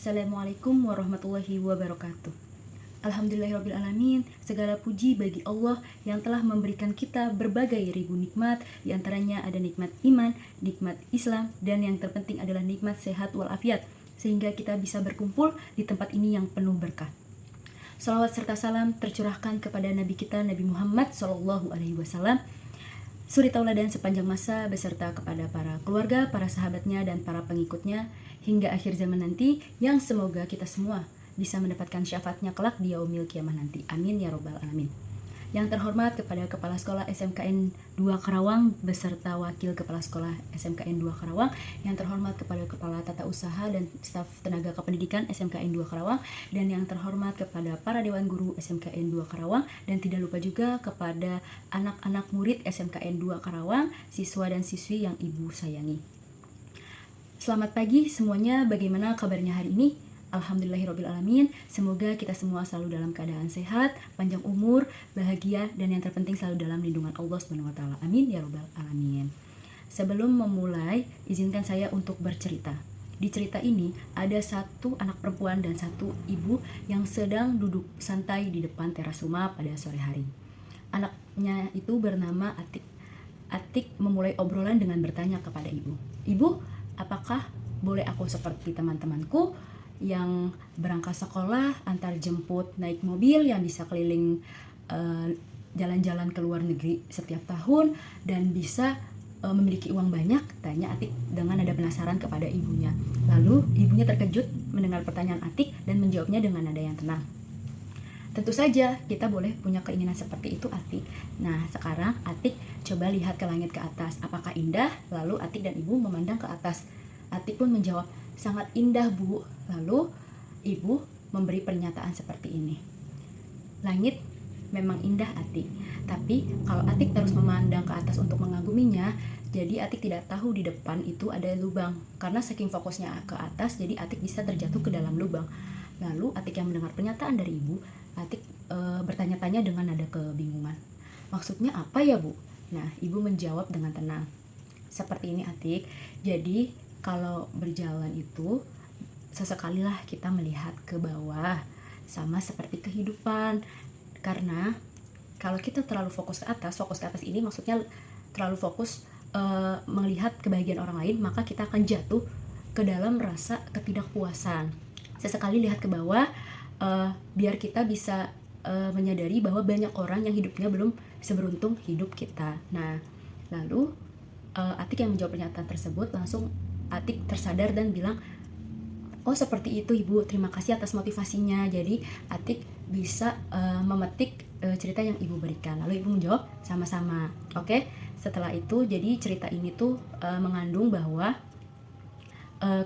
Assalamualaikum warahmatullahi wabarakatuh. Alhamdulillahirrabbilalamin. Segala puji bagi Allah yang telah memberikan kita berbagai ribu nikmat. Di antaranya ada nikmat iman, nikmat Islam, dan yang terpenting adalah nikmat sehat walafiat, sehingga kita bisa berkumpul di tempat ini yang penuh berkah. Salawat serta salam tercurahkan kepada Nabi kita, Nabi Muhammad SAW, suri tauladan sepanjang masa, beserta kepada para keluarga, para sahabatnya, dan para pengikutnya hingga akhir zaman nanti, yang semoga kita semua bisa mendapatkan syafaatnya kelak di yaumil kiamah nanti. Amin ya robbal alamin. Yang terhormat kepada Kepala Sekolah SMKN 2 Karawang beserta Wakil Kepala Sekolah SMKN 2 Karawang, yang terhormat kepada Kepala Tata Usaha dan staf tenaga kependidikan SMKN 2 Karawang, dan yang terhormat kepada para Dewan Guru SMKN 2 Karawang, dan tidak lupa juga kepada anak-anak murid SMKN 2 Karawang, siswa dan siswi yang Ibu sayangi. Selamat pagi semuanya, bagaimana kabarnya hari ini? Alhamdulillahirrabbilalamin. Semoga kita semua selalu dalam keadaan sehat, panjang umur, bahagia, dan yang terpenting selalu dalam lindungan Allah SWT. Amin ya robbal alamin. Sebelum memulai, izinkan saya untuk bercerita. Di cerita ini ada satu anak perempuan dan satu ibu yang sedang duduk santai di depan teras rumah pada sore hari. Anaknya itu bernama Atik. Atik memulai obrolan dengan bertanya kepada ibu, "Ibu, apakah boleh aku seperti teman-temanku yang berangkat sekolah, antar jemput naik mobil, yang bisa keliling jalan-jalan ke luar negeri setiap tahun, dan bisa memiliki uang banyak?" tanya Atik dengan nada penasaran kepada ibunya. Lalu ibunya terkejut mendengar pertanyaan Atik dan menjawabnya dengan nada yang tenang. "Tentu saja kita boleh punya keinginan seperti itu, Atik. Nah, sekarang Atik coba lihat ke langit ke atas. Apakah indah?" Lalu Atik dan ibu memandang ke atas. Atik pun menjawab, "Sangat indah, Bu." Lalu ibu memberi pernyataan seperti ini, "Langit memang indah, Atik. Tapi kalau Atik terus memandang ke atas untuk mengaguminya, jadi Atik tidak tahu di depan itu ada lubang. Karena saking fokusnya ke atas, jadi Atik bisa terjatuh ke dalam lubang." Lalu Atik yang mendengar pernyataan dari ibu, Atik bertanya-tanya dengan nada kebingungan, "Maksudnya apa ya, Bu?" Nah, ibu menjawab dengan tenang, "Seperti ini, Atik. Jadi kalau berjalan itu sesekalilah kita melihat ke bawah, sama seperti kehidupan. Karena kalau kita terlalu fokus ke atas ini maksudnya terlalu fokus melihat kebahagiaan orang lain, maka kita akan jatuh ke dalam rasa ketidakpuasan. Sesekali lihat ke bawah, biar kita bisa menyadari bahwa banyak orang yang hidupnya belum seberuntung hidup kita." Nah, lalu Atik yang menjawab pernyataan tersebut, langsung Atik tersadar dan bilang, "Oh, seperti itu, Ibu. Terima kasih atas motivasinya." Jadi Atik bisa memetik cerita yang ibu berikan. Lalu ibu menjawab, "Sama-sama." Oke. Setelah itu, jadi cerita ini tuh mengandung bahwa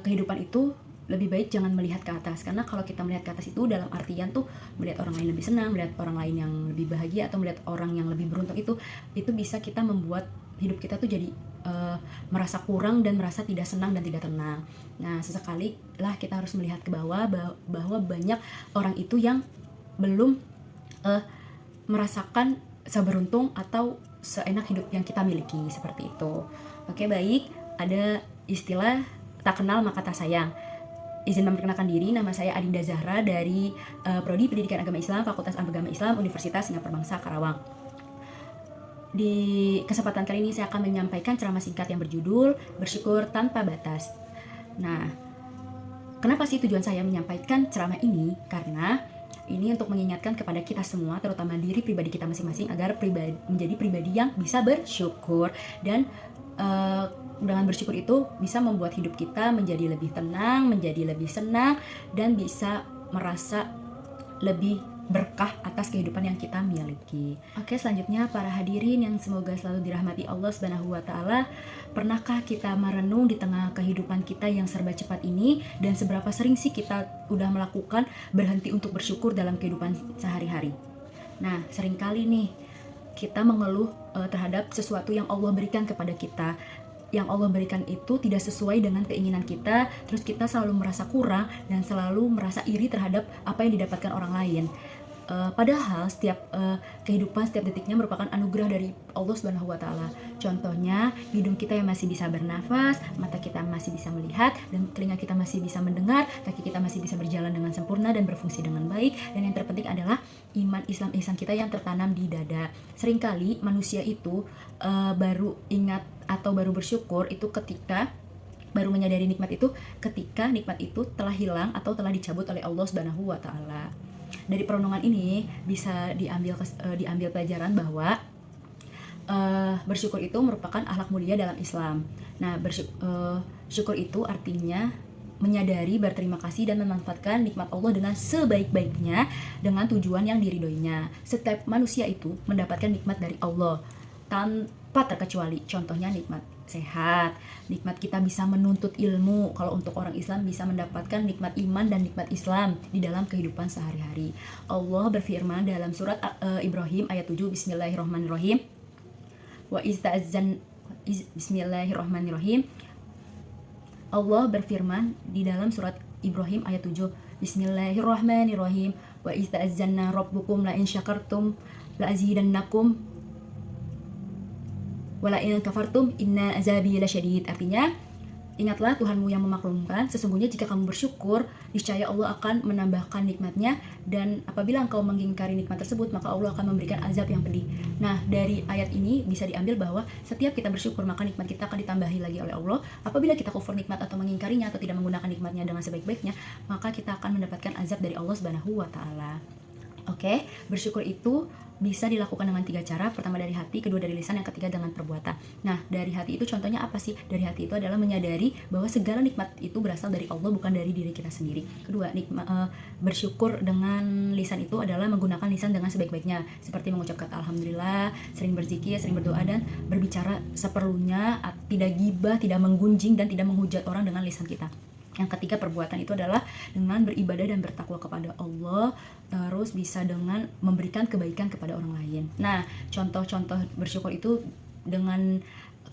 kehidupan itu lebih baik jangan melihat ke atas. Karena kalau kita melihat ke atas itu dalam artian tuh melihat orang lain lebih senang, melihat orang lain yang lebih bahagia, atau melihat orang yang lebih beruntung, itu bisa kita membuat hidup kita tuh jadi merasa kurang dan merasa tidak senang dan tidak tenang. Nah, sesekali lah kita harus melihat ke bawah bahwa banyak orang itu yang belum merasakan seberuntung atau seenak hidup yang kita miliki, seperti itu. Oke, baik. Ada istilah tak kenal maka tak sayang. Izin memperkenalkan diri, nama saya Adinda Zahra dari Prodi Pendidikan Agama Islam, Fakultas Agama Islam, Universitas Singapura Bangsa, Karawang. Di kesempatan kali ini saya akan menyampaikan ceramah singkat yang berjudul Bersyukur Tanpa Batas. Nah, kenapa sih tujuan saya menyampaikan ceramah ini? Karena ini untuk mengingatkan kepada kita semua, terutama diri pribadi kita masing-masing, agar menjadi pribadi yang bisa bersyukur. Dan dengan bersyukur itu bisa membuat hidup kita menjadi lebih tenang, menjadi lebih senang, dan bisa merasa lebih berkah atas kehidupan yang kita miliki. Oke, selanjutnya para hadirin yang semoga selalu dirahmati Allah Subhanahu wa taala, pernahkah kita merenung di tengah kehidupan kita yang serba cepat ini, dan seberapa sering sih kita udah melakukan berhenti untuk bersyukur dalam kehidupan sehari-hari? Nah, seringkali nih kita mengeluh terhadap sesuatu yang Allah berikan kepada kita. Yang Allah berikan itu tidak sesuai dengan keinginan kita, terus kita selalu merasa kurang dan selalu merasa iri terhadap apa yang didapatkan orang lain. Padahal setiap kehidupan, setiap detiknya merupakan anugerah dari Allah Subhanahu wa taala. Contohnya, hidung kita yang masih bisa bernafas, mata kita masih bisa melihat, dan telinga kita masih bisa mendengar, kaki kita masih bisa berjalan dengan sempurna dan berfungsi dengan baik, dan yang terpenting adalah iman Islam ihsan kita yang tertanam di dada. Seringkali manusia itu baru ingat atau baru bersyukur itu ketika baru menyadari nikmat itu ketika nikmat itu telah hilang atau telah dicabut oleh Allah Subhanahu wa taala. Dari perenungan ini bisa diambil pelajaran bahwa bersyukur itu merupakan akhlak mulia dalam Islam. Nah, syukur itu artinya menyadari, berterima kasih, dan memanfaatkan nikmat Allah dengan sebaik-baiknya dengan tujuan yang diridhoinya. Setiap manusia itu mendapatkan nikmat dari Allah tanpa terkecuali. Contohnya nikmat sehat, nikmat kita bisa menuntut ilmu. Kalau untuk orang Islam bisa mendapatkan nikmat iman dan nikmat Islam di dalam kehidupan sehari-hari. Allah berfirman dalam surat Ibrahim ayat 7, Bismillahirrahmanirrahim. Bismillahirrahmanirrahim. Allah berfirman di dalam surat Ibrahim ayat 7, Bismillahirrahmanirrahim. Wa ista'azzanna rabbukum la in syakartum la azidannakum wala in kafartum inna azabi lasyadid. Artinya, ingatlah Tuhanmu yang memaklumkan, sesungguhnya jika kamu bersyukur, niscaya Allah akan menambahkan nikmatnya, dan apabila engkau mengingkari nikmat tersebut, maka Allah akan memberikan azab yang pedih. Nah, dari ayat ini bisa diambil bahwa setiap kita bersyukur, maka nikmat kita akan ditambahi lagi oleh Allah. Apabila kita kufur nikmat atau mengingkarinya atau tidak menggunakan nikmatnya dengan sebaik-baiknya, maka kita akan mendapatkan azab dari Allah Subhanahu wa taala. Oke, bersyukur itu bisa dilakukan dengan 3 cara. Pertama dari hati, kedua dari lisan, yang ketiga dengan perbuatan. Nah, dari hati itu contohnya apa sih? Dari hati itu adalah menyadari bahwa segala nikmat itu berasal dari Allah, bukan dari diri kita sendiri. Kedua, bersyukur dengan lisan itu adalah menggunakan lisan dengan sebaik-baiknya, seperti mengucapkan alhamdulillah, sering berzikir, sering berdoa, dan berbicara seperlunya, tidak gibah, tidak menggunjing, dan tidak menghujat orang dengan lisan kita. Yang ketiga, perbuatan itu adalah dengan beribadah dan bertakwa kepada Allah, terus bisa dengan memberikan kebaikan kepada orang lain. Nah, contoh-contoh bersyukur itu dengan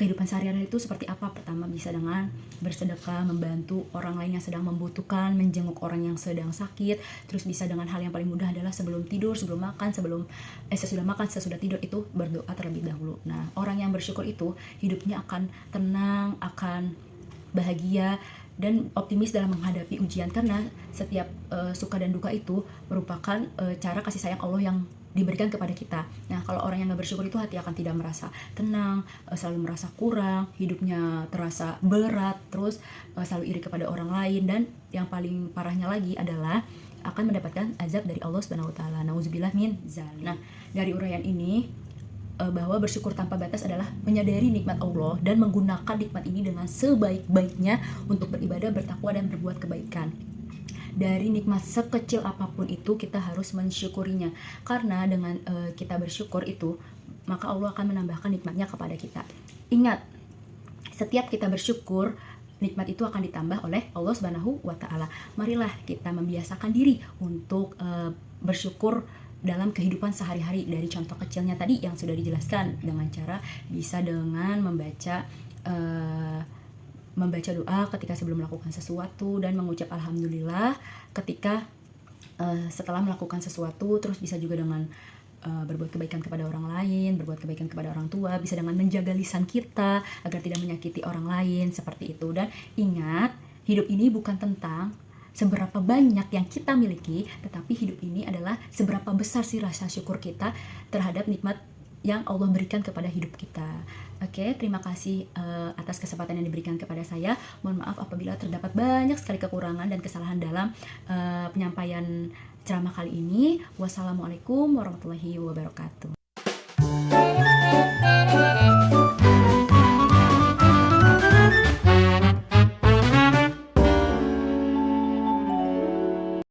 kehidupan sehari-hari itu seperti apa? Pertama, bisa dengan bersedekah, membantu orang lain yang sedang membutuhkan, menjenguk orang yang sedang sakit. Terus bisa dengan hal yang paling mudah adalah sebelum tidur, sebelum makan, sesudah makan, sesudah tidur itu berdoa terlebih dahulu. Nah, orang yang bersyukur itu hidupnya akan tenang, akan bahagia, dan optimis dalam menghadapi ujian, karena setiap suka dan duka itu merupakan cara kasih sayang Allah yang diberikan kepada kita. Nah, kalau orang yang gak bersyukur itu hati akan tidak merasa tenang, selalu merasa kurang, hidupnya terasa berat, terus selalu iri kepada orang lain, dan yang paling parahnya lagi adalah akan mendapatkan azab dari Allah Subhanahu wa taala. Nauzubillah min dzalik. Nah, dari uraian ini bahwa bersyukur tanpa batas adalah menyadari nikmat Allah dan menggunakan nikmat ini dengan sebaik-baiknya untuk beribadah, bertakwa, dan berbuat kebaikan. Dari nikmat sekecil apapun itu kita harus mensyukurinya, karena dengan kita bersyukur itu maka Allah akan menambahkan nikmatnya kepada kita. Ingat, setiap kita bersyukur, nikmat itu akan ditambah oleh Allah Subhanahu wa taala. Marilah kita membiasakan diri untuk bersyukur dalam kehidupan sehari-hari, dari contoh kecilnya tadi yang sudah dijelaskan, dengan cara bisa dengan membaca doa ketika sebelum melakukan sesuatu, dan mengucap alhamdulillah ketika setelah melakukan sesuatu. Terus bisa juga dengan berbuat kebaikan kepada orang lain, berbuat kebaikan kepada orang tua, bisa dengan menjaga lisan kita agar tidak menyakiti orang lain, seperti itu. Dan ingat, hidup ini bukan tentang seberapa banyak yang kita miliki, tetapi hidup ini adalah seberapa besar sih rasa syukur kita terhadap nikmat yang Allah berikan kepada hidup kita. Oke, terima kasih atas kesempatan yang diberikan kepada saya. Mohon maaf apabila terdapat banyak sekali kekurangan dan kesalahan dalam penyampaian ceramah kali ini. Wassalamualaikum warahmatullahi wabarakatuh.